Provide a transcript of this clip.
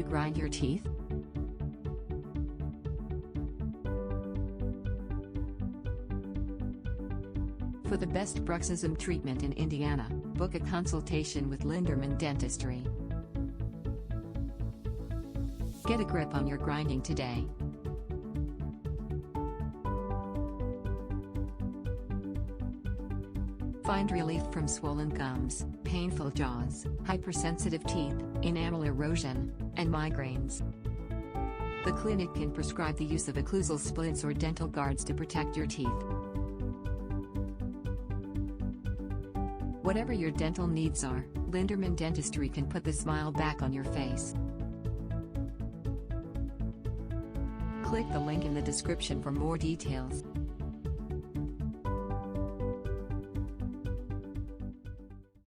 grind your teeth? For the best bruxism treatment in Indiana, book a consultation with Linderman Dentistry. Get a grip on your grinding today. Find relief from swollen gums, painful jaws, hypersensitive teeth, enamel erosion, and migraines. The clinic can prescribe the use of occlusal splits or dental guards to protect your teeth. Whatever your dental needs are, Linderman Dentistry can put the smile back on your face. Click the link in the description for more details.